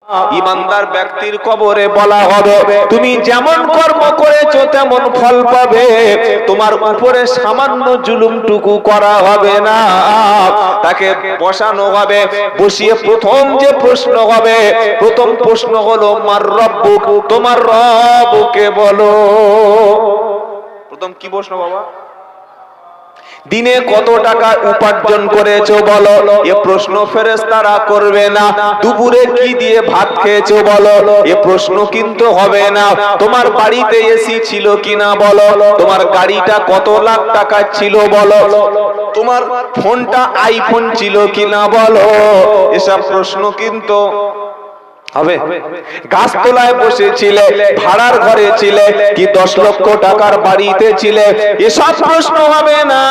ইমানদার ব্যক্তির কবরে বলা হবে তুমি যেমন কর্ম করেছো তেমন ফল পাবে, তোমার উপরে সামান্য জুলুমটুকু করা হবে না। তাকে বসানো হবে, বসিয়ে প্রথম যে প্রশ্ন হবে, প্রথম প্রশ্ন হলো মার রব্বুক, তোমার রবকে বলো। প্রথম কি প্রশ্ন বাবা? দিনে কত টাকা উপার্জন করেছো বলো, এ প্রশ্ন ফেরেশতারা করবে না। দুপুরে কি দিয়ে ভাত খেয়েছো বলো, এ প্রশ্ন কিন্তু হবে না। তোমার বাড়িতে এসি ছিল কিনা বলো, তোমার গাড়িটা কত লাখ টাকা ছিল বলো, তোমার ফোনটা আইফোন ছিল কিনা বলো, এসব প্রশ্ন কিন্তু হবে। গাছতলায় বসেছিলে, ভাড়ার ঘরে ছিলে, কি 10 লক্ষ টাকার বাড়িতে ছিলে, এসব প্রশ্ন হবে না।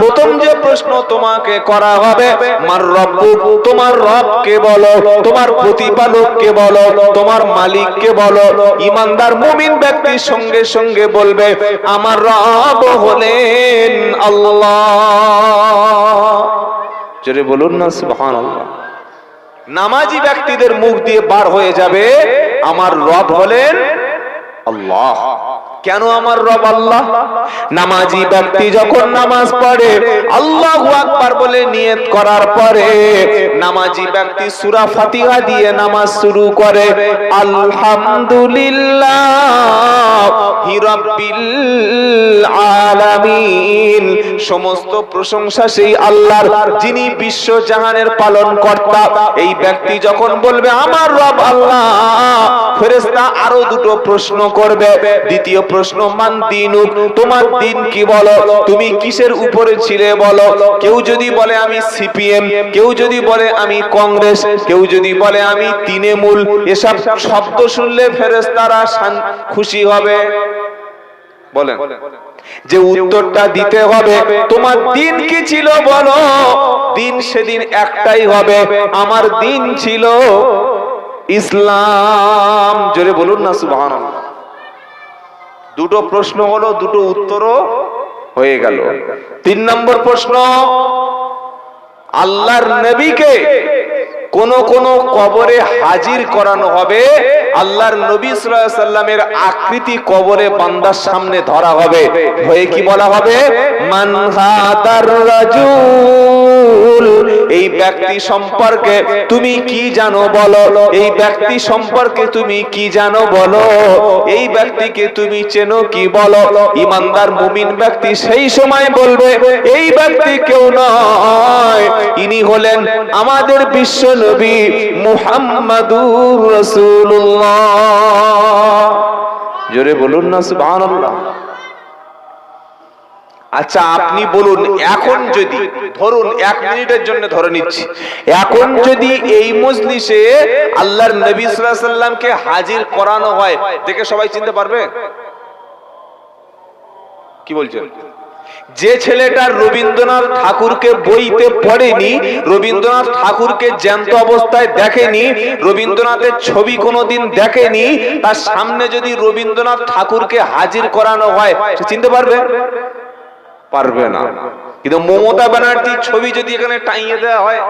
প্রথম যে প্রশ্ন তোমাকে করা হবে মার রব্বুক, তোমার রবকে বলো, তোমার প্রতিপালককে বলো, তোমার মালিককে বলো। ঈমানদার মুমিন ব্যক্তি সঙ্গে সঙ্গে বলবে আমার রব হলেন আল্লাহ। জোরে বলুন না সুবহানাল্লাহ। নামাজি ব্যক্তিদের মুখ দিয়ে বার হয়ে যাবে আমার রব হলেন আল্লাহ। কেন আমার রব আল্লাহ? নামাজি ব্যক্তি যখন নামাজ পড়ে আল্লাহু আকবার বলে নিয়ত করার পরে নামাজি ব্যক্তি সূরা ফাতিহা দিয়ে নামাজ শুরু করে আলহামদুলিল্লাহি রাব্বিল আলামিন। সমস্ত প্রশংসা সেই আল্লাহর যিনি বিশ্ব জাহানের পালন কর্তা। এই ব্যক্তি যখন বলবে আমার রব আল্লাহ, ফেরেশতা আরো দুটো প্রশ্ন করবে। দ্বিতীয় প্রশ্ন মান দিনুক, তোমার দিন কি বলো, তুমি কিসের উপরে ছিলে বলো। কেউ যদি বলে আমি সিপিএম, কেউ যদি বলে আমি কংগ্রেস, কেউ যদি বলে আমি তৃণমূল, এসব শব্দ শুনলে ফেরেশতারা খুশি হবে? বলেন যে উত্তরটা দিতে হবে তোমার দিন কি ছিল বলো। দিন সেদিন একটাই হবে, আমার দিন ছিল ইসলাম। জোরে বলুন না সুবহানাল্লাহ। দুটো প্রশ্ন হলো, দুটো উত্তরও হয়ে গেল। 3 নম্বর প্রশ্ন, আল্লাহর নবীকে কোন কোন কবরে হাজির করানো হবে। আল্লাহর নবী সাল্লাল্লাহু আলাইহি সাল্লামের আকৃতি কবরে বান্দার সামনে ধরা হবে, হয়ে কি বলা হবে মান হাদার রাজুল, এই ব্যক্তি সম্পর্কে তুমি কি জানো বলো, এই ব্যক্তি সম্পর্কে তুমি কি জানো বলো, এই ব্যক্তিকে তুমি চেনো কি বলো। ঈমানদার মুমিন ব্যক্তি সেই সময় বলবে এই ব্যক্তি কেউ নয়, ইনি হলেন আমাদের বিশ্ব নবী মুহাম্মাদুর রাসূলুল্লাহ। জোরে বলুন না সুবহানাল্লাহ। আচ্ছা আপনি বলুন, এখন যদি ধরুন 1 মিনিটের জন্য ধরে নিচ্ছি, এখন যদি এই মজলিসে আল্লাহর নবী সাল্লাল্লাহু আলাইহি সাল্লামকে হাজির করানো হয়, দেখে সবাই চিনতে পারবে? কি বলছেন? যে ছেলেটা রবীন্দ্রনাথ ঠাকুরকে বইতে পড়েনি, রবীন্দ্রনাথ ঠাকুরকে জ্যান্ত অবস্থায় দেখেনি, রবীন্দ্রনাথের ছবি কোনোদিন দেখেনি, তার সামনে যদি রবীন্দ্রনাথ ঠাকুরকে হাজির করানো হয় সে চিনতে পারবে? পারবে না। কিন্তু মমতা ব্যানার্জির ছবি যদি এখানে টাইয়ে দেওয়া হয়,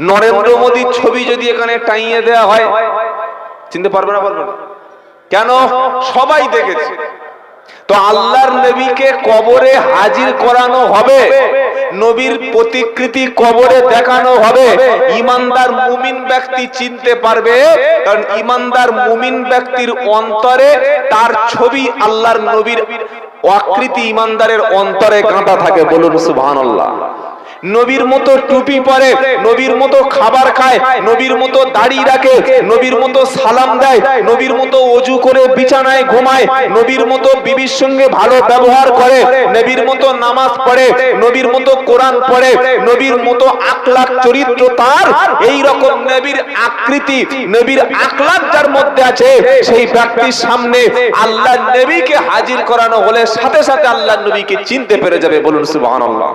নরেন্দ্র মোদীর ছবি যদি এখানে টাইয়ে দেওয়া হয়, চিনতে পারবে না? পারবে না। কেন? সবাই দেখেছে। তো আল্লাহর নবীকে কবরে হাজির করানো হবে, নবীর প্রতিকৃতি কবরে দেখানো হবে। ঈমানদার মুমিন ব্যক্তি চিনতে পারবে, কারণ ঈমানদার মুমিন ব্যক্তির অন্তরে তার ছবি আল্লাহর নবীর আকৃতি ঈমানদারের অন্তরে গাঁথা থাকে। বলুন সুবহানাল্লাহ। নবীর মতো টুপি পরে, নবীর মতো খাবার খায়, নবীর মতো দাড়ি রাখে, নবীর মতো সালাম দেয়, নবীর মতো ওযু করে বিছানায় ঘুমায়, নবীর মতো বিবির সঙ্গে ভালো ব্যবহার করে, নবীর মতো নামাজ পড়ে, নবীর মতো কোরআন পড়ে, নবীর মতো আখলাক চরিত্র তার, এই রকম নবীর আকৃতি, নবীর আখলাক যার মধ্যে আছে, সেই ব্যক্তির সামনে আল্লাহর নবীকে হাজির করানো হলে সাথে সাথে আল্লাহর নবীকে চিনতে পেরে যাবে। বলুন সুবহানাল্লাহ।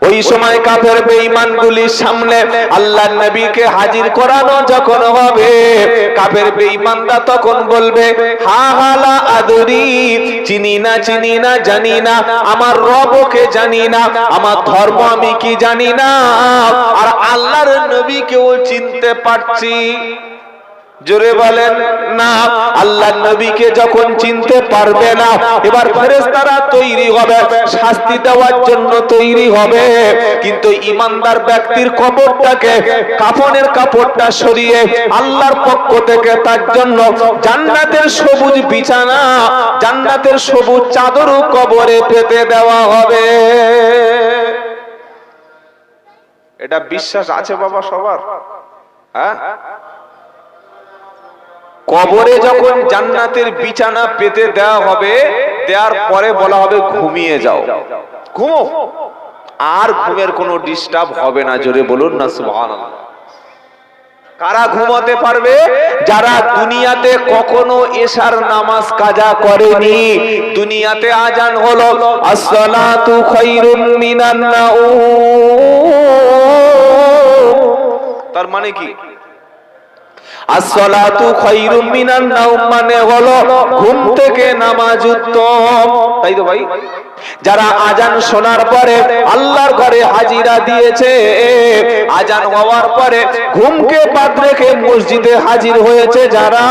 ওই সময় কাফের বেঈমানগুলির সামনে আল্লাহর নবীকে হাজির করানো যখন হবে, কাফের বেঈমানরা তখন বলবে, হা হালা আদরি, চিনি না জানি না, আমার রবকে জানি না, আমার ধর্ম আমি কি জানি না, আর আল্লাহর নবীকেও চিনতে পারছি। জোরে বলেন না। আল্লাহর নবীকে যখন চিনতে পারবে না, এবার ফেরেশতারা তৈরি হবে, শাস্তি দেওয়ার জন্য তৈরি হবে। কিন্তু ঈমানদার ব্যক্তির কবরটাকে, কাফনের কাপড়টা সরিয়ে আল্লাহর পক্ষ থেকে তার জন্য জান্নাতের সবুজ বিছানা, জান্নাতের সবুজ চাদরও কবরে পেতে দেওয়া হবে। এটা বিশ্বাস আছে বাবা সবার? হ্যাঁ, কবরে যখন জান্নাতের বিছানা পেতে দেওয়া হবে, দেওয়ার পরে বলা হবে ঘুমিয়ে যাও, ঘুমো, আর ঘুমের কোনো ডিস্টার্ব হবে না। জোরে বলুন না সুবহানাল্লাহ। কারা ঘুমাতে পারবে? যারা দুনিয়াতে কখনো এশার নামাজ কাজা করেনি। দুনিয়াতে আজান হলো আসসালাতু খায়রুম মিনান নাউম, তার মানে কি? আসসালাতু খায়রুম মিনান নাওম মানে হলো ঘুম থেকে নামাজ উত্তম, তাই তো ভাই? যারা আজান শোনার পরে আল্লাহর ঘরে হাজিরা দিয়েছে, আজান হওয়ার পরে ঘুমকে বাদ রেখে মসজিদে হাজির হয়েছে যারা,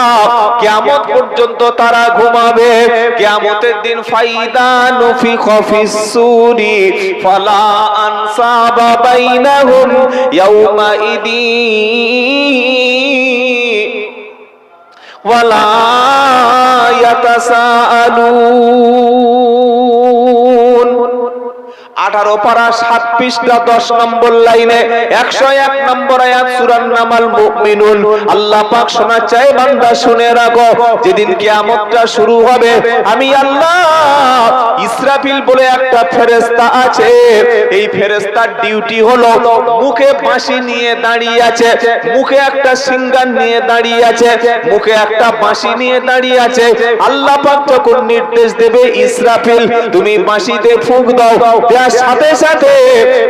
কিয়ামত পর্যন্ত তারা ঘুমাবে। কিয়ামতের দিন ফাইদা নুফিখা ফিস সূরি ফালা আনসাবা বাইনাহুম ইয়াওমা ইদিন ওয়ালা ইয়াতাসাআলুন। 18 পারা 7 পৃষ্ঠা 10 নম্বর লাইনে 101 নম্বর আয়াত সূরার নামাল মুমিনুন। আল্লাহ পাক শোনাচ্ছে, বান্দা শুনে রাখো, যেদিন কিয়ামতটা শুরু হবে, আমি আল্লাহ ইসরাফিল বলে একটা ফেরেশতা আছে, এই ফেরেশতার ডিউটি হলো মুখে বাঁশি নিয়ে দাঁড়িয়ে আছে, মুখে একটা সিঙ্গার নিয়ে দাঁড়িয়ে আছে, মুখে একটা বাঁশি নিয়ে দাঁড়িয়ে আছে। আল্লাহ পাক যখন নির্দেশ দেবে, ইসরাফিল তুমি বাঁশিতে ফুঁক দাও, দেওয়ার সাথে সাথে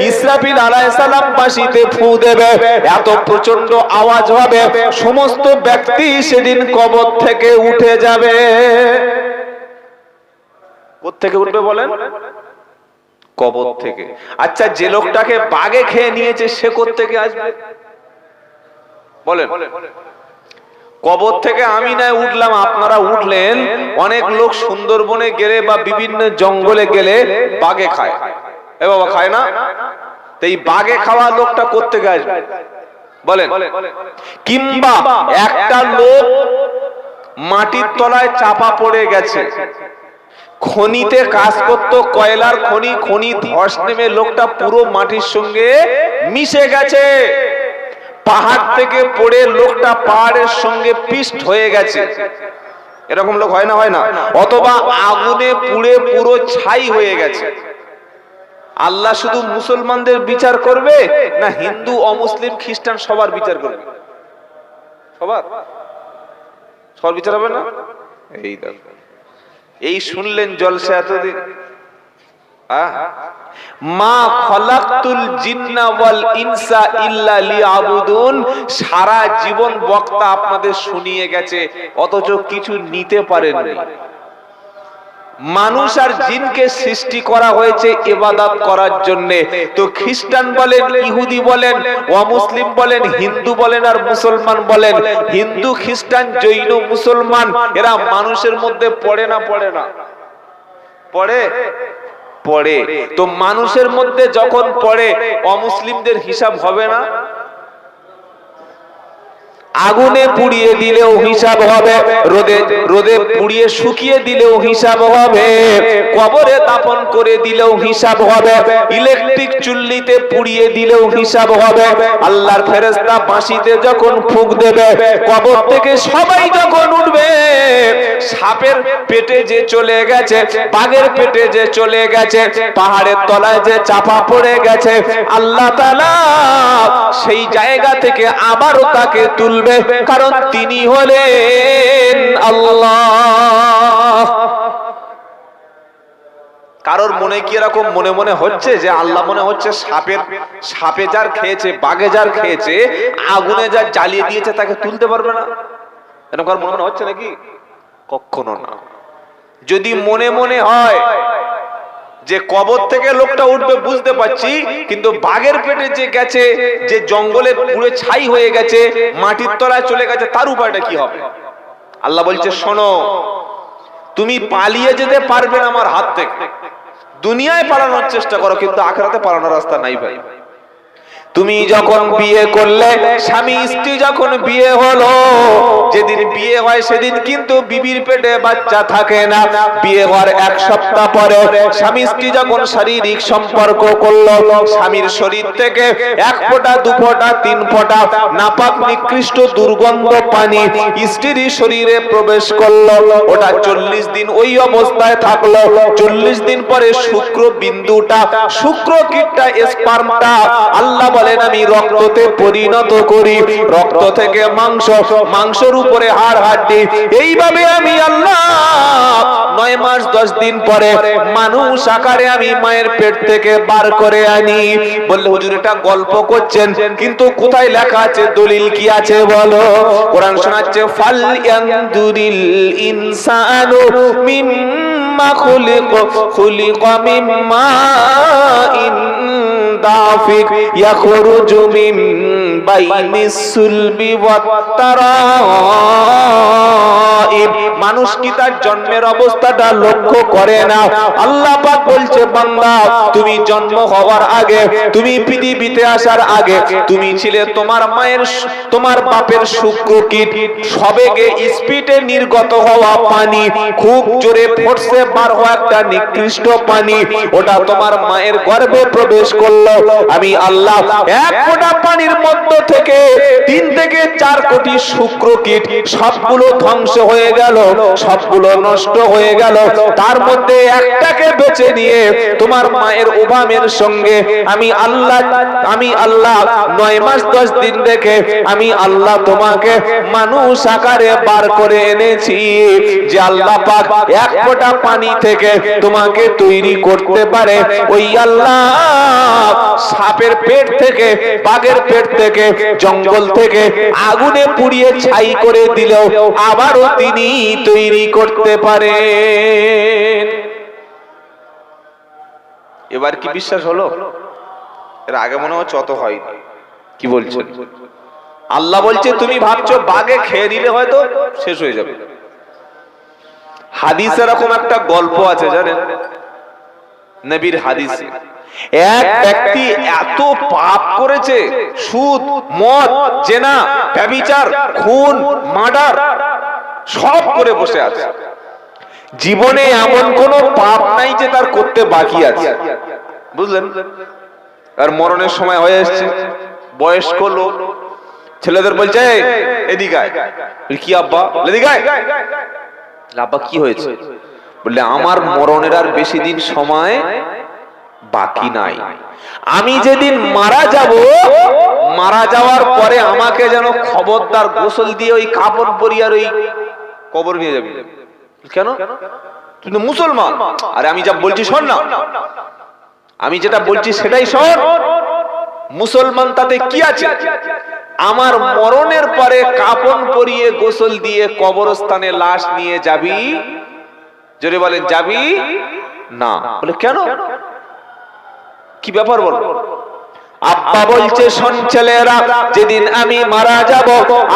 ইসরাফিল আলাইহিস সালাম বাঁশিতে ফু দেবে, এত প্রচন্ড আওয়াজ হবে, সমস্ত ব্যক্তি সেদিন কবর থেকে উঠে যাবে। কোথা থেকে উঠবে বলেন? কবর থেকে। আচ্ছা, যে লোকটাকে বাঘে খেয়ে নিয়েছে সে কোথা থেকে আসবে বলেন? কবর থেকে আমি না উঠলাম, আপনারা উঠলেন, অনেক লোক সুন্দরবনে গেলে বা বিভিন্ন জঙ্গলে গেলে বাঘে খায়। এ বাবা, খায় না? তো এই বাঘে খাওয়া লোকটা কোথা থেকে আসবে বলেন? কিংবা একটা লোক মাটির তলায় চাপা পড়ে গেছে, খনিতে কাজ করতো, কয়লার খনি ধস নেমে লোকটা পুরো মাটির সঙ্গে মিশে গেছে, পাহাড় থেকে পড়ে লোকটা পাহাড়ের সঙ্গে পিষ্ট হয়ে গেছে। এরকম লোক হয় না? হয় না? অথবা আগুনে পুড়ে পুরো ছাই হয়ে গেছে। আল্লাহ শুধু মুসলমানদের বিচার করবে না হিন্দু, অমুসলিম, খ্রিস্টান সবার বিচার করবে? সবার বিচার হবে না? এই শুনলেন জলসা এতদিন। মা খালাকতুল জিন্না ওয়াল ইনসা ইল্লা লিয়াবুদুন, সারা জীবন বক্তা আপনাদের শুনিয়ে গেছে, অথচ কিছু নিতে পারেননি। মানুষ আর জিনকে সৃষ্টি করা হয়েছে ইবাদত করার জন্য। তো খ্রিস্টান বলেন, ইহুদি বলেন, অমুসলিম বলেন, হিন্দু বলেন আর মুসলমান বলেন, হিন্দু, খ্রিস্টান, জৈন, মুসলমান এরা মানুষের মধ্যে পড়ে না? পড়ে না? পড়ে? পড়ে। তো মানুষের মধ্যে যখন পড়ে, অমুসলিমদের হিসাব হবে না? আগুনে পুড়িয়ে দিলেও হিসাব হবে, রোদে পুড়িয়ে শুকিয়ে দিলেও হিসাব হবে, কবরে দাফন করে দিলেও হিসাব হবে, ইলেকট্রিক চুল্লিতে পুড়িয়ে দিলেও হিসাব হবে। আল্লাহর ফেরেশতা বাঁশিতে যখন ফুঁক দেবে, কবর থেকে সবাই যখন উঠবে, সাপের পেটে যে চলে গেছে, বাঘের পেটে যে চলে গেছে, পাহাড়ের তলায় যে চাপা পড়ে গেছে, আল্লাহ তাআলা সেই জায়গা থেকে আবারও তাকে তুলবে, কারণ তিনি হলেন আল্লাহ। কারোর মনে কি এরকম মনে মনে হচ্ছে যে আল্লাহ মনে হচ্ছে সাপে যার খেয়েছে, বাঘে যার খেয়েছে, আগুনে যার জ্বালিয়ে দিয়েছে তাকে তুলতে পারবে না? এরকম মনে মনে হচ্ছে নাকি? কখনো না। যদি মনে মনে হয় যে কবর থেকে লোকটা উঠবে বুঝতে পারছি, কিন্তু বাঘের পেটে যে গেছে, যে জঙ্গলে পুরো ছাই হয়ে গেছে, মাটির তলায় চলে গেছে, তার উপায়টা কি হবে? আল্লাহ বলছে শোনো, তুমি পালিয়ে যেতে পারবে না আমার হাত থেকে। দুনিয়ায় পালানোর চেষ্টা করো, কিন্তু আখিরাতে পালানোর রাস্তা নাই ভাই। তুমি যখন বিয়ে করলে, স্বামী স্ত্রী যখন বিয়ে হলো, যেদিন বিয়ে হয় সেদিন কিন্তু বিবির পেটে বাচ্চা থাকে না। বিয়ে হওয়ার এক সপ্তাহ পরে স্বামী স্ত্রী যখন শারীরিক সম্পর্ক করলো, স্বামীর শরীর থেকে এক ফোঁটা, দু ফোঁটা, তিন ফোঁটা নাপাক নিকৃষ্ট দুর্গন্ধ পানি স্ত্রীর শরীরে প্রবেশ করলো। ওটা 40 দিন ওই অবস্থায় থাকলো। 40 দিন পরে শুক্র বিন্দুটা, শুক্র কীটটা, স্পার্মটা আল্লাহ বলেন আমি রক্ততে পরিণত করি, রক্ত থেকে মাংস, মাংসের উপরে হাড় হাড্ডি, এইভাবে আমি আল্লাহ 9 মাস 10 দিন পরে মানুষ আকারে আমি মায়ের পেট থেকে বার করে আনি। বললে হুজুর এটা গল্প করছেন, কিন্তু কোথায় লেখা আছে, দলিল কি আছে বলো? কোরআন শোনাচ্ছে ফাল ইয়ানদুরিল ইনসানু মিম্মা খুলিকা মিম্মা ইন দাফিক ইয়াখরুজু মিন বাইনিস সুলবি ওয়াত তারাইব। মানুষ কি তার জন্মের অবস্থাটা লক্ষ্য করে না? আল্লাহ পাক বলছে বান্দা, তুমি জন্ম হওয়ার আগে, তুমি পৃথিবীতে আসার আগে, তুমি ছিলে তোমার মায়ের, তোমার বাপের শুক্রকীট, সবেগে স্পিডে নির্গত হওয়া পানি, খুব জোরে ফোর্সে বার হওয়া একটা নিকৃষ্ট পানি, ওটা তোমার মায়ের গর্ভে প্রবেশ করলো। আমি আল্লাহ এক ফোঁটা পানির মধ্য থেকে 3 থেকে 4 কোটি শুক্রকীট সবগুলো ধ্বংস হয়ে গেল, সবগুলো নষ্ট হয়ে গেল। তার মধ্যে একটাকে বেছে নিয়ে তোমার মায়ের উবামের সঙ্গে আমি আল্লাহ 9 মাস 10 দিন রেখে আমি আল্লাহ তোমাকে মানুষ আকারে বার করে এনেছি, যে আল্লাহ পাক এক ফোঁটা পানি থেকে তোমাকে তৈরি করতে পারে। ওই আল্লাহ সাপের পেট থেকে, বাঘের পেট থেকে, জঙ্গল থেকে আগুনে পুড়িয়ে ছাই করে দিলেও আবারও তিনি তৈরি করতে পারেন। এবার কি বিশ্বাস হলো? এর আগে মনে হচ্ছে অত হয়নি। কি বলছেন? আল্লাহ বলছে তুমি ভাবছো বাঘে খেয়ে দিলে হয়তো শেষ হয়ে যাবে। হাদিসে এরকম একটা গল্প আছে জানেন, নবীর হাদিসে এক ব্যক্তি এত পাপ করেছে, সুদ, মদ, জেনা, ব্যভিচার, খুন, মার্ডার সব করে বসে আছে। জীবনে এমন কোন পাপ নাই যে তার করতে বাকি আছে, বুঝলেন? আর মরণের সময় হয়ে এসেছে, বয়স্ক লোক, ছেলেদের বলছে এদিকে আয়। কি আব্বা? এদিকে আয়। আব্বা কি হয়েছে? বললে আমার মরণের আর বেশি দিন সময় বাকি নাই, আমি যেদিন মারা যাব, মারা যাওয়ার পরে আমাকে যেন খবরদার গোসল দিয়ে ওই কাপড় পরিয়ে আর ওই কবর নিয়ে যাবি। কেন? তুই তো মুসলমান। আরে আমি যা বলছি শোন না, আমি যেটা বলছি সেটাই শোন। মুসলমান তাতে কি আছে? আমার মরণের পরে কাপড় পরিয়ে গোসল দিয়ে কবরস্থানে লাশ নিয়ে যাবি? জোরে বলেন যাবি না? বলে কেন? কি ব্যাপার বল? আব্বা বলছে শোন ছেলেরা, যেদিন আমি মারা যাব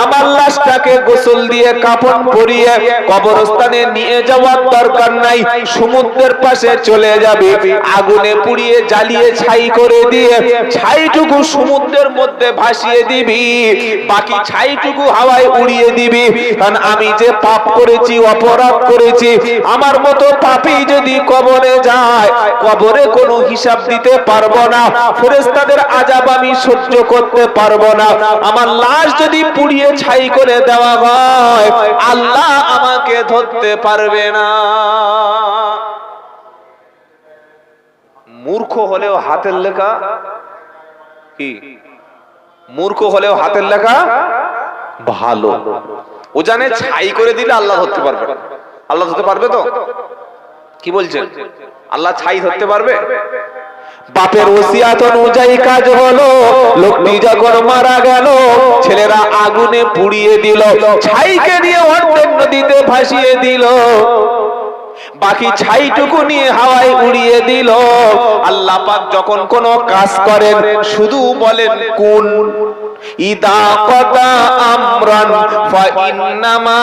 আমার লাশটাকে গোসল দিয়ে কাফন পরিয়ে কবরস্থানে নিয়ে যাওয়ার দরকার নাই, সমুদ্রের পাশে চলে যাবে, আগুনে পুড়িয়ে জ্বালিয়ে ছাই করে দিয়ে ছাইটুকু সমুদ্রের মধ্যে ভাসিয়ে দিবি, বাকি ছাইটুকু হাওয়ায় উড়িয়ে দিবি। কারণ আমি যে পাপ করেছি, অপরাধ করেছি, আমার মতো পাপী যদি কবরে যায়, কবরে কোনো হিসাব দিতে পারবো না, ফেরেশতাদের আযাব আমি সহ্য করতে পারবো না। আমার লাশ যদি পুড়িয়ে ছাই করে দেওয়া হয়, আল্লাহ আমাকে ধরতে পারবে না। মূর্খ হলেও হাতের লেখা কি? মূর্খ হলেও হাতের লেখা ভালো। ও জানে ছাই করে দিলে আল্লাহ ধরতে পারবে। আল্লাহ ধরতে পারবে তো? কি বলছেন? আল্লাহ ছাই ধরতে পারবে? বাপের ওসিয়াত অনুযায়ী কাজ হলো, লোকটি যখন মারা গেল ছেলেরা আগুনে পুড়িয়ে দিল, ছাইকে নিয়ে অর্ধেক নদীতে ভাসিয়ে দিল, বাকি ছাইটুকু নিয়ে হাওয়ায় উড়িয়ে দিল। আল্লাহ পাক যখন কোন কাজ করেন শুধু বলেন কুন, ইদা কাদা আমরান ফা ইন্নামা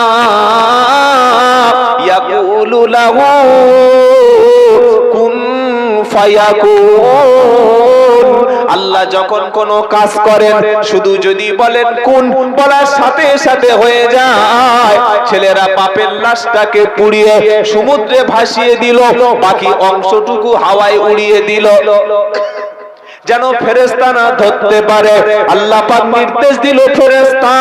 ইয়াকুলু লাহু কুন ফায়াকুন। আল্লাহ যখন কোন কাজ করেন শুধু যদি বলেন কুন, বলার সাথে সাথে হয়ে যায়। ছেলেরা বাপের লাশটাকে পুড়িয়ে সমুদ্রে ভাসিয়ে দিল, বাকি অংশটুকু হাওয়ায় উড়িয়ে দিল যেন ফেরেশতা না ধরতে পারে। আল্লাহ পাক নির্দেশ দিল ফেরেশতা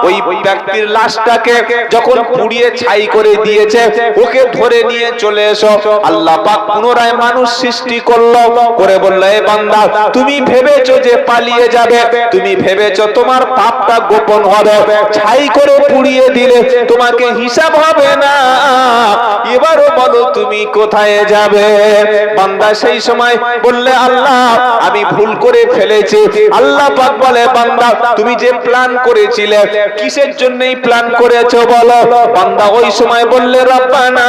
ওই ব্যক্তির লাশটাকে যখন পুড়িয়ে ছাই করে দিয়েছে ওকে ধরে নিয়ে চলে এসো। আল্লাহ পাক পুনরায় মানুষ সৃষ্টি করলো, করে বলল, এ বান্দা তুমি ভেবেছো যে পালিয়ে যাবে, তুমি ভেবেছো তোমার পাপটা গোপন হবে, ছাই করে পুড়িয়ে দিলে তোমাকে হিসাব হবে না, এবারও বলো তুমি কোথায় যাবে? বান্দা সেই সময় বললে, আল্লাহ আমি ভুল করে ফেলেছি। আল্লাহ পাক বলে, বান্দা তুমি যে প্ল্যান করেছিলে কিসের জন্যই প্ল্যান করেছো বলো? বান্দা ওই সময় বললে, রব্বানা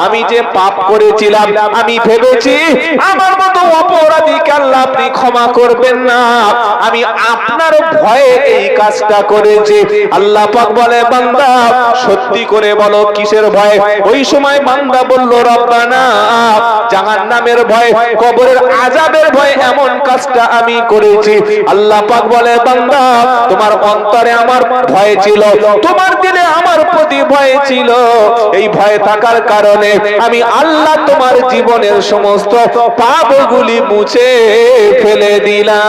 আমি যে পাপ করেছিলাম আমি ভেবেছি আমার মতো অপরাধীকে আল্লাহ আপনি ক্ষমা করবেন না, আমি আপনার ভয়ে এই কাজটা করেছি। আল্লাহ পাক বলে, বান্দা সত্যি করে বলো কিসের ভয়? ওই সময় বান্দা বলল, রব্বানা জাহান্নামের ভয়, কবরের আযাবের ভয়, এমন কাজটা আমি করেছি। আল্লাহ পাক বলে, বান্দা তোমার অন্তরে আমার ভয় ছিল, তোমার দিলে আমার প্রতি ভয় ছিল, এই ভয় থাকার কারণে আমি আল্লাহ তোমার জীবনের সমস্ত পাপগুলি মুছে ফেলে দিলাম।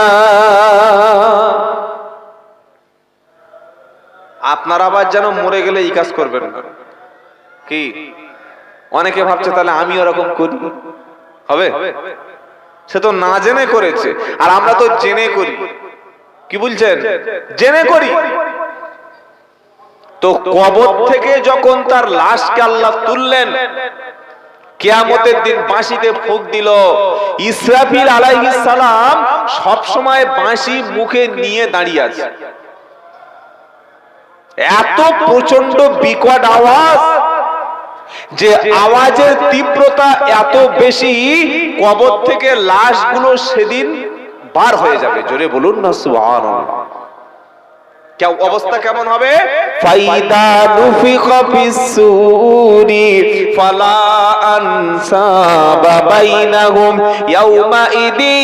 আপনারা আবার যেন মরে গেলে এই কাজ করবেন না। কি অনেকে ভাবছে তাহলে আমি ওরকম করি, হবে? সে তো না জেনে করেছে, আর আমরা তো জেনে করি। কি বলছেন? জেনে করি। তো কবর থেকে যখন তার লাশকে আল্লাহ তুললেন, কিয়ামতের দিন বাঁশিতে ফুঁক দিল, ইসরাফিল আলাইহিস সালাম সব সময় বাঁশি মুখে নিয়ে দাঁড়িয়ে আছে। এত প্রচন্ড বিকট আওয়াজ, যে আওয়াজের তীব্রতা এত বেশি, কবর থেকে লাশগুলো সেদিন বার হয়ে যাবে। জোরে বলুন না সুবহানাল্লাহ। অবস্থা কেমন হবে? ফাইদা নুফিখা ফিস-সূরি ফালা আনসাবা বাইনাহুম ইয়াউমা ইদি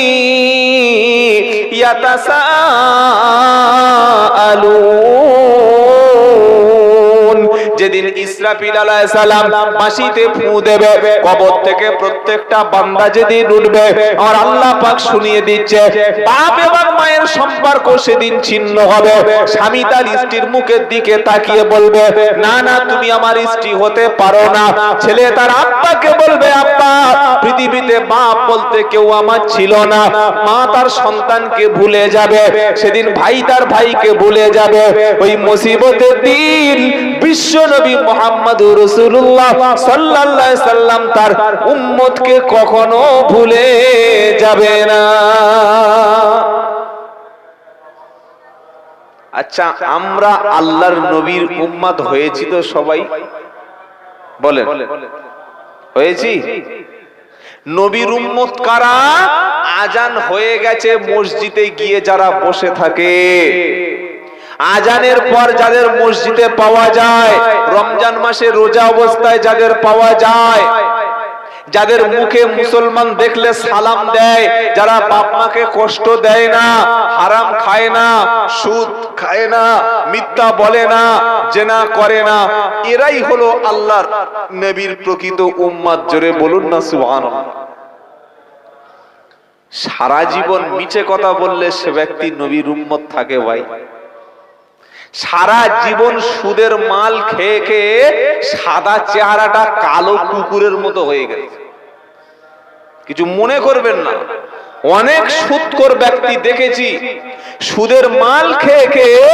ইয়াতাসাআলুন। যেদিন ইসরাফিল আলাইহিস সালাম বাঁশিতে ফুঁ দেবে, কবর থেকে প্রত্যেকটা বান্দা যেদিন উঠবে, আর আল্লাহ পাক শুনিয়ে দিচ্ছে বাপ এবং মায়ের সম্পর্ক সেদিন ছিন্ন হবে। স্বামী তার স্ত্রীর মুখের দিকে তাকিয়ে বলবে, না না তুমি আমার স্ত্রী হতে পারো না। ছেলে তার আব্বাকে বলবে, আব্বা পৃথিবীতে বাপ বলতে কেউ আমার ছিল না। মা তার সন্তানকে ভুলে যাবে, সেদিন ভাই তার ভাইকে ভুলে যাবে। ওই মুসিবতের দিন বিশ্ব নবী মুহাম্মদুর রাসূলুল্লাহ সাল্লাল্লাহু আলাইহি সাল্লাম তার উম্মতকে কখনো ভুলে যাবে না। আচ্ছা, আমরা আল্লাহর নবীর উম্মত হয়েছি তো সবাই? বলেন, হয়েছি? নবীর উম্মত কারা? আজান হয়ে গেছে মসজিদে গিয়ে যারা বসে থাকে, আজানের পর যাদের মসজিদে পাওয়া যায়, রমজান মাসে রোজা অবস্থায় যাদের পাওয়া যায়, যাদের মুখে মুসলমান দেখলে সালাম দেয়, যারা বাপ মাকে কষ্ট দেয় না, হারাম খায় না, সুদ খায় না, মিথ্যা বলে না, জেনা করে না, এরাই হলো আল্লাহর নবীর প্রকৃত উম্মত। জোরে বলুন না সুবহানাল্লাহ। সারা জীবন মিছে কথা বললে সে ব্যক্তি নবীর উম্মত থাকে ভাই। সারা জীবন সুদের মাল খেয়ে খেয়ে সাদা চেহারাটা কালো কুকুরের মতো হয়ে গেছে। কিছু মনে করবেন না, অনেক সুদখোর ব্যক্তি দেখেছি সুদের মাল খেয়ে খেয়ে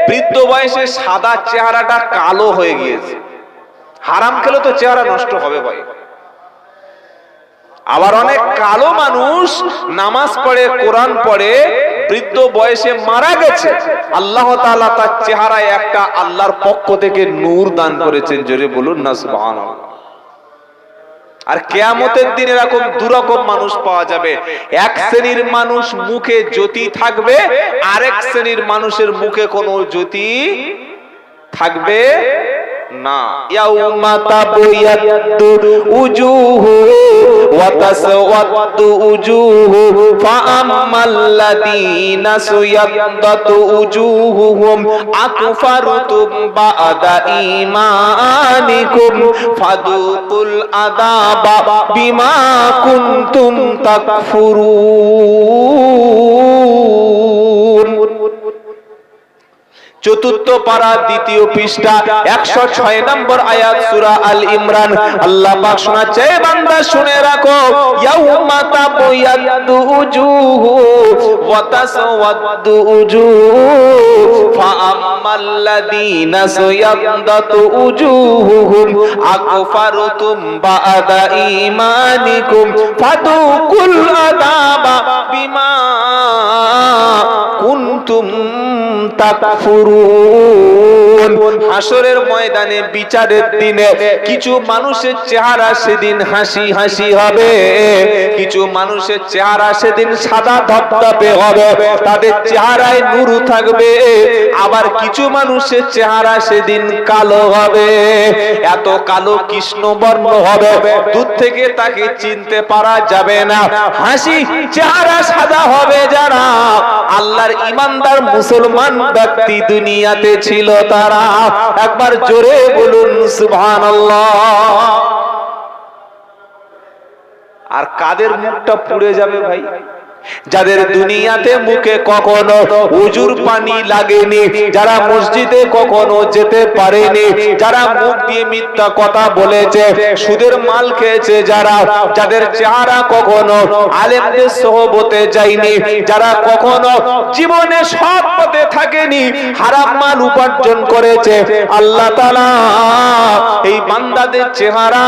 বৃদ্ধ বয়সে সাদা চেহারাটা কালো হয়ে গিয়েছে। হারাম খেলে তো চেহারা নষ্ট হবে ভাই। আবার অনেক কালো মানুষ নামাজ পড়ে, কোরআন পড়ে, বৃদ্ধ বয়সে মারা গেছে, আল্লাহ তাআলা তার চেহারায় একটা আল্লাহর পক্ষ থেকে নূর দান করেছেন। জোরে বলুন না সুবহানাল্লাহ। আর কিয়ামতের দিন এরকম দুরকম মানুষ পাওয়া যাবে। এক শ্রেণীর মানুষ মুখে জ্যোতি থাকবে, আরেক শ্রেণীর মানুষের মুখে কোনো জ্যোতি থাকবে না। ইয়াউমা তাবয়াদ্দু উজুহু ওয়া তাসওয়াদ্দু উজুহু ফাআম্মাল্লাযীনা সুয়াদ্দাতু উজুহুহুম আকফারতুম বা'দা ঈমানিকুম ফাদুকুল আযাবা বিমা কুনতুম তাকফুরুন। চতুর্থ পারা দ্বিতীয় পৃষ্ঠা 106 নম্বর আয়াত সূরা আল ইমরান। আল্লাহ পাক শোনাচ্ছে, বান্দা শুনে রাখো, ইয়াউমা তাবয়াদ্দু উজুহু ওয়া তাসওয়াদ্দু উজুহু ফাআম্মাল্লাযীনা সুয়াদ্দাতু উজুহুহুম আকফারতুম বা'দা ঈমানিকুম ফাদুকুল আযাবা বিমা কুনতুম তাকফুরুন। হাসরের ময়দানে বিচারের দিনে কিছু মানুষের চেহারা সেদিন হাসি হাসি হবে, কিছু মানুষের চেহারা সেদিন সাদা ধবধবে হবে, তাদের চেহারায় নূর থাকবে। আবার কিছু মানুষের চেহারা সেদিন কালো হবে, এত কালো কৃষ্ণবর্ণ হবে, দূর থেকে তাকে চিনতে পারা যাবে না। হাসি চেহারা সাদা হবে যারা আল্লাহর ঈমানদার মুসলমান ব্যক্তি দুনিয়াতে ছিল তারা। একবার জোরে বলুন সুবহানাল্লাহ। আর কাদের মুখটা পুড়ে যাবে ভাই? যাদের দুনিয়াতে মুখে কখনো উজুর পানি লাগেনি, যারা মসজিদে কখনো যেতে পারেনি, যারা মুখ দিয়ে মিথ্যা কথা বলেছে, সুদের মাল খেয়েছে, যারা যাদের চেহারা কখনো আলেমদের সোহবতে যায়নি, যারা কখনো জীবনে সৎ পথে থাকেনি, হারাম মাল উপার্জন করেছে, আল্লাহ তাআলা এই বান্দাদের চেহারা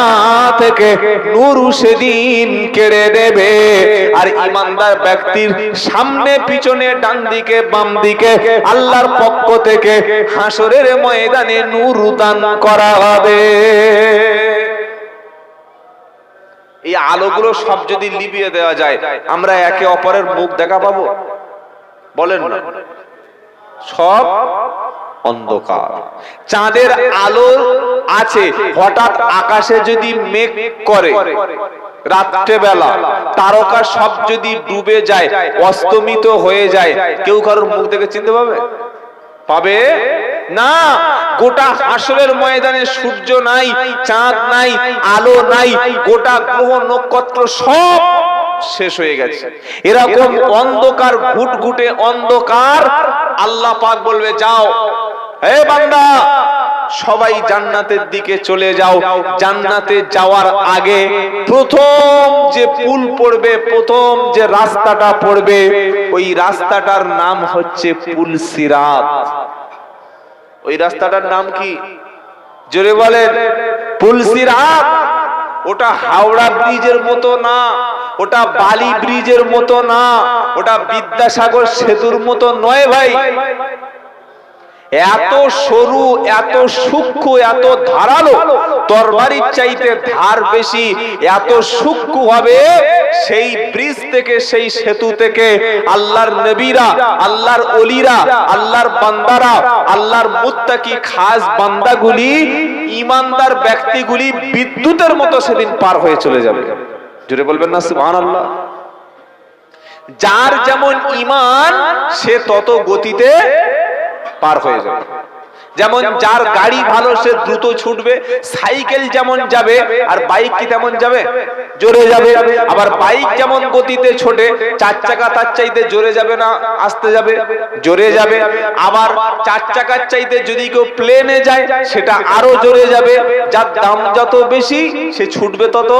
থেকে নূর সেদিন কেড়ে দেবে। আর ঈমানদার ব্যক্তির সামনে পিছনে ডান দিকে বাম দিকে আল্লাহর পক্ষ থেকে হাসরের ময়দানে নূর দান করা হবে। এই আলোগুলো সব যদি লিভিয়ে দেওয়া যায়, আমরা একে অপরের মুখ দেখা পাবো? বলেন না, সব অন্ধকার। চাঁদের আলো আছে, হঠাৎ আকাশে যদি মেঘ করে রাত্রেবেলা, তারকা সব যদি ডুবে যায়, অস্তমিত হয়ে যায়, কেউ কারোর মুখ দেখে চিনতে পাবে না। গোটা হাসরের ময়দানে সূর্য নাই, চাঁদ নাই, আলো নাই, গোটা গ্রহ নক্ষত্র সব শেষ হয়ে গেছে। এরকম অন্ধকার, ঘুটঘুটে অন্ধকার। আল্লাহ পাক বলবে, যাও হে বান্দা, সবাই জান্নাতের দিকে চলে যাও। জান্নাতে যাওয়ার আগে প্রথম যে পুল পড়বে, প্রথম যে রাস্তাটা পড়বে, ওই রাস্তাটার নাম হচ্ছে পুল সিরাত। ওই রাস্তাটার নাম কি? জোরে বলেন। পুল সিরাত। ওটা হাওড়া ব্রিজের মতো না, ওটা বালি ব্রিজের মতো না, ওটা বিদ্যাসাগর সেতুর মতো নয় ভাই। এত সরু, এত সূক্ষ্ম, এত ধারালো, তরবারির চাইতে ধার বেশি, এত সূক্ষ্ম হবে। সেই ব্রিজ থেকে, সেই সেতু থেকে আল্লাহর নবীরা, আল্লাহর ওলিরা, আল্লাহর বান্দারা, আল্লাহর মুত্তাকি খাস বান্দাগুলি, ঈমানদার ব্যক্তিগুলি বিদ্যুতের মতো সেদিন পার হয়ে চলে যাবে। জোরে বলবেন না সুবহানাল্লাহ। যার যেমন ঈমান, সে তত গতিতে পার হয়ে যাবে। যেমন যার গাড়ি ভালো, সে দ্রুত ছুটবে। সাইকেল যেমন যাবে, আর বাইক কি তেমন যাবে? জোরে যাবে। আবার বাইক যেমন গতিতে ছোটে, চার চাকা তার চাইতে জোরে যাবে না আস্তে যাবে? জোরে যাবে। আবার চার চাকার চাইতে যদি কেউ প্লেনে যায়, সেটা আরো জোরে যাবে। যার দাম যত বেশি, সে ছুটবে তত।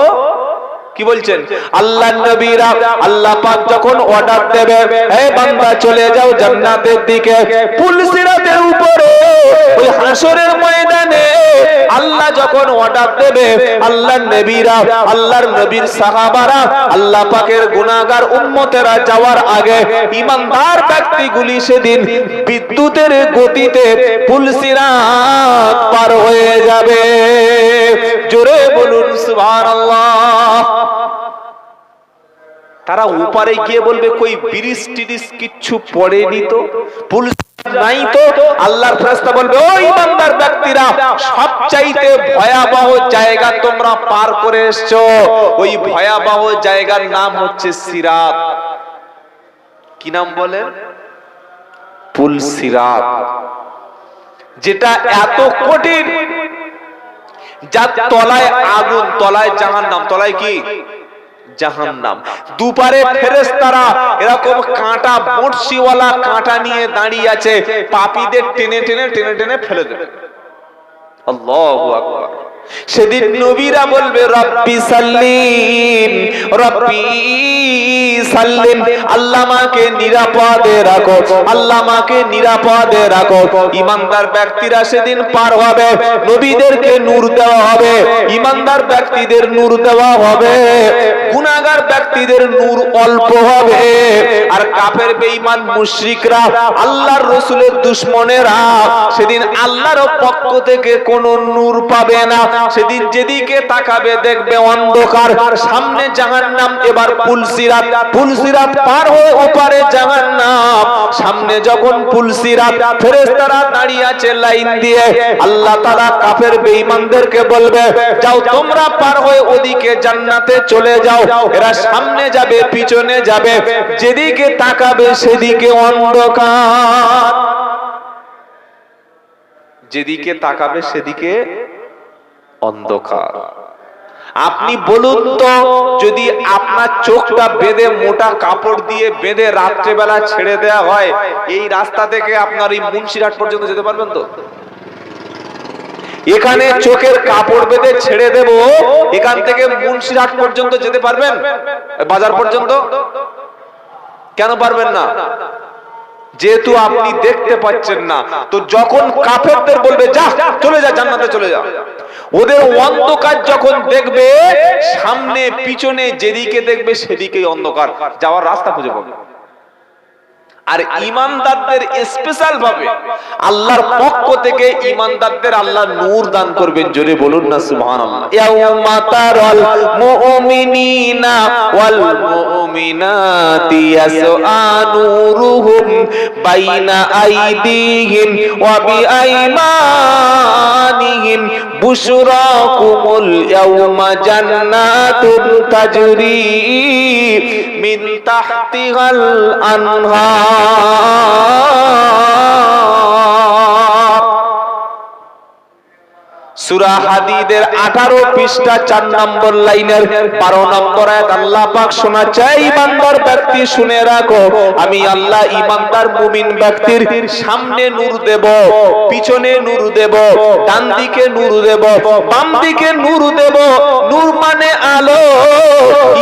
কি বলছেন? আল্লাহ নবীরা, আল্লাহ পাক যখন অর্ডার দেবে, হে বান্দা চলে যাও জান্নাতের দিকে, পুল সিরাতের উপরে ওই হাসরের ময়দানে আল্লাহ যখন যখন অর্ডার দেবে আল্লাহর নবীরা, আল্লাহর নবীর সাহাবারা, আল্লাহ পাকের গুনাহগার উম্মতেরা যাওয়ার আগে ঈমানদার ব্যক্তিগুলি সেদিন বিদ্যুতের গতিতে পুলসিরাত পার হয়ে যাবে। জোরে বলুন সুবহানাল্লাহ। তারা উপারে গিয়ে বলবে কই ব্রিজ টিরিজ কিচ্ছু পড়েনি তো, পুলিশ নাই তো। আল্লাহর ফেরেশতা বলবে ও ঈমানদার ব্যক্তিরা, সবচাইতে ভয়াবহ জায়গা তোমরা পার করে এসছো, ওই ভয়াবহ জায়গার নাম হচ্ছে সিরাত। কি নাম বলে? পুলসিরাত, যেটা এত কঠিন, যার তলায় আগুন, তলায় জাহান্নাম। তলায় কি? জাহান্নাম। দুপারে ফেরেশতারা এরকম কাঁটা, বড়শিওয়ালা কাঁটা নিয়ে দাঁড়িয়ে আছে, পাপীদের টেনে টেনে টেনে টেনে ফেলে দেবে। আল্লাহু আকবার। সেদিন নবীরা বলবে রব্বি সাল্লিম, রব্বি সাল্লিম, আল্লাহ আমাকে নিরাপদে রাখো, আল্লাহ আমাকে নিরাপদে রাখো। ঈমানদার ব্যক্তিরা সেদিন পার হবে, নবীদেরকে নূর দেওয়া হবে, ঈমানদার ব্যক্তিদের নূর দেওয়া হবে, গুনাহগার ব্যক্তিদের নূর অল্প হবে। আর কাফের বেঈমান মুশরিকরা, আল্লাহর রাসূলের দুশমনেরা সেদিন আল্লাহর পক্ষ থেকে কোনো নূর পাবে না। সেদিন যেদিকে তাকাবে দেখবে অন্ধকার, সামনে জাহান্নাম, এবার পুলসিরাত, পুলসিরাত পার হয়ে ওপারে জাহান্নাম। সামনে যখন পুলসিরাত, ফেরেশতারা দাঁড়িয়ে আছে লাইন দিয়ে, আল্লাহ তাআলা কাফের বেঈমানদেরকে বলবে যাও তোমরা পার হয়ে ওদিকে জান্নাতে চলে যাও। এরা সামনে যাবে, পিছনে যাবে, যেদিকে তাকাবে সেদিকে অন্ধকার, যেদিকে তাকাবে সেদিকে অন্ধকার। আপনি বলুন তো, যদি আপনার চোখটা বেঁধে, মোটা কাপড় দিয়ে বেঁধে রাত্রেবেলা ছেড়ে দেয়া হয়, এই রাস্তা থেকে আপনার এই মুন্সিরহাট পর্যন্ত যেতে পারবেন তো? এখানে চোখের কাপড় বেঁধে ছেড়ে দেব, এখান থেকে মুন্সিরহাট পর্যন্ত যেতে পারবেন? বাজার পর্যন্ত? কেন পারবেন না? যেহেতু আপনি দেখতে পাচ্ছেন না। তো যখন কাফেরদের বলবে যা, চলে যা, জান্নাতে চলে যা, ওদের অন্ধকার যখন দেখবে, সামনে পিছনে যেদিকে দেখবে সেদিকেই অন্ধকার, যাওয়ার রাস্তা খুঁজে পাবে। আর ঈমানদারদের স্পেশাল ভাবে আল্লাহর পক্ষ থেকে ঈমানদারদের আল্লাহ নূর দান করবেন। জোরে বলুন না সুবহানাল্লাহ। ইয়াউমা তারাল মুমিনিনা ওয়াল মুমিনাতি ইয়াসআনুরুহুম বাইনা আইদিহিম ওয়া বিআইমানিহিম বুশরাকুমুল ইয়াউমা জান্নাতুন তাজরি মিন তাহতিহাল আনহার। সূরা হাদীদের 18 পৃষ্ঠা 4 নম্বর লাইনের 12 নম্বর আয়াত আল্লাহ পাক শোনাচ্ছে, ঈমানদার ব্যক্তি শুনে রাখো, আমি আল্লাহ ঈমানদার মুমিন ব্যক্তির সামনে নূর দেব, পিছনে নূর দেব, ডান দিকে নূর দেব, বাম দিকে নূর দেব। নূর মানে আলো।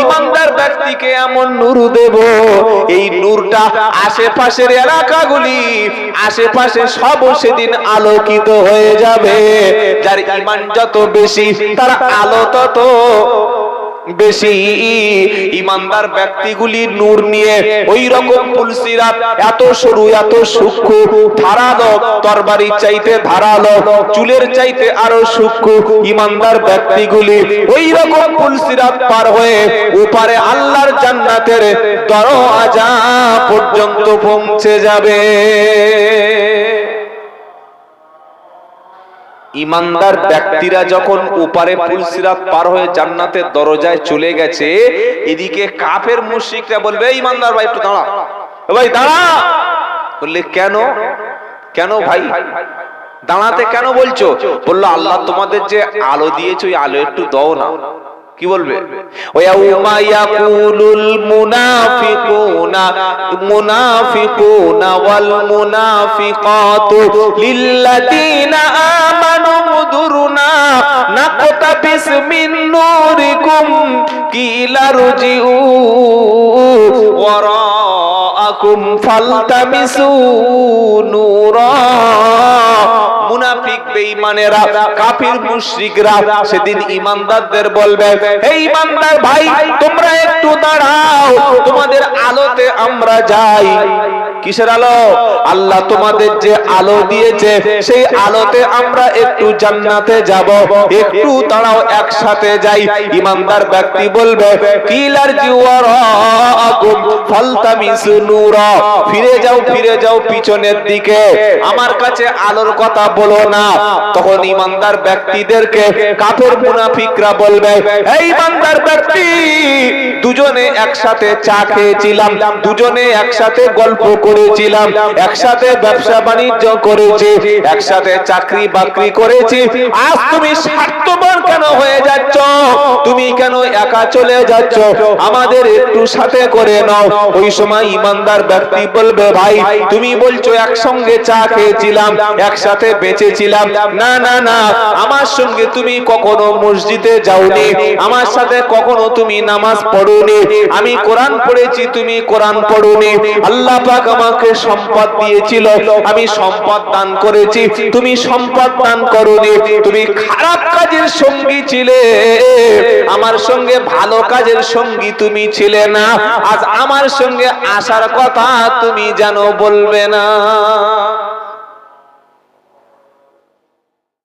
ঈমানদার ব্যক্তিকে এমন নূর দেব, এই নূরটা আশেপাশের এলাকাগুলি, আশেপাশে সব সেদিন আলোকিত হয়ে যাবে। যার ঈমান যত বেশি, তার আলো তত বেশি। ঈমানদার ব্যক্তিগুলি নূর নিয়ে ওই রকম পুলসিরাত, এত সরু, এত সূক্ষ্ম, ধারালো, তরবারি চাইতে ধারালো, চুলের চাইতে আরো সূক্ষ্ম, ঈমানদার ব্যক্তিগুলি ওই রকম পুলসিরাত পার হয়ে ওপারে আল্লাহর জান্নাতের দরজা পর্যন্ত পৌঁছে যাবে। ঈমানদার ব্যক্তিরা যখন ওপারে পুলসিরাত পার হয়ে জান্নাতের দরজায় চলে গেছে, এদিকে কাফের মুশরিকরা বলবে ঈমানদার ভাই একটু দাঁড়া, ভাই দাঁড়া। বললে কেন? কেন ভাই দাঁড়াতে কেন বলছো? বললো আল্লাহ তোমাদের যে আলো দিয়েছে, ওই আলো একটু দাও না। কি বলবে? ওয়াউমা ইয়াকুলুল মুনাফিকুনা ওয়াল মুনাফিকাতু লিল্লাযীনা আমানু উযুরনা নাকতাবিস মিন নূরিকুম কিলা রুজিউ ওয়ারাআকুম ফালতামিসু নূরা। মুনাফিক বেঈমানেরা, কাফির মুশরিকরা সেদিন ঈমানদারদের বলবে, হে ঈমানদার ভাই তোমরা একটু দাঁড়াও, তোমাদের আলোতে আমরা যাই। কিসের আলো? আল্লাহ তোমাদের যে আলো দিয়েছে সেই আলোতে আমরা একটু জান্নাতে যাব, একটু দাঁড়াও একসাথে যাই। ঈমানদার ব্যক্তি বলবে, কিলার জিওয়ারাকুম ফালতামিসু নূরা, ফিরে যাও পিছনের দিকে, আমার কাছে আলোর কথা বলো না। তখন ঈমানদার ব্যক্তিদেরকে কাফের মুনাফিকরা বলবে, হে ঈমানদার ব্যক্তি, দুজনে একসাথে চা খেয়েছিলাম, দুজনে একসাথে গল্প করেছিলাম, একসাথে ব্যবসা বাণিজ্য করেছি, একসাথে চাকরি বাকরি করেছি, আজ তুমি স্বার্থপর কেন হয়ে যাচ্ছ? তুমি কেন একা চলে যাচ্ছ? আমাদের একটু সাথে করে নাও। ওই সময় ঈমানদার ব্যক্তি বলবে, ভাই তুমি বলছো একসঙ্গে চা খেয়েছিলাম, একসাথে বেঁচেছিলাম, না না না, আমার সঙ্গে তুমি কখনো মসজিদে যাওনি, আমার সাথে কখনো তুমি নামাজ পড়োনি, আমি কোরআন পড়েছি তুমি কোরআন পড়োনি, আল্লাহ পাক আমাকে সম্পদ দিয়েছিল, আমি সম্পদ দান করেছি, তুমি সম্পদ দান করোনি, তুমি খারাপ কাজের সঙ্গী ছিলে, আমার সঙ্গে ভালো কাজের সঙ্গী তুমি ছিলে না, আজ আমার সঙ্গে আসার কথা তুমি যেন বলবে না।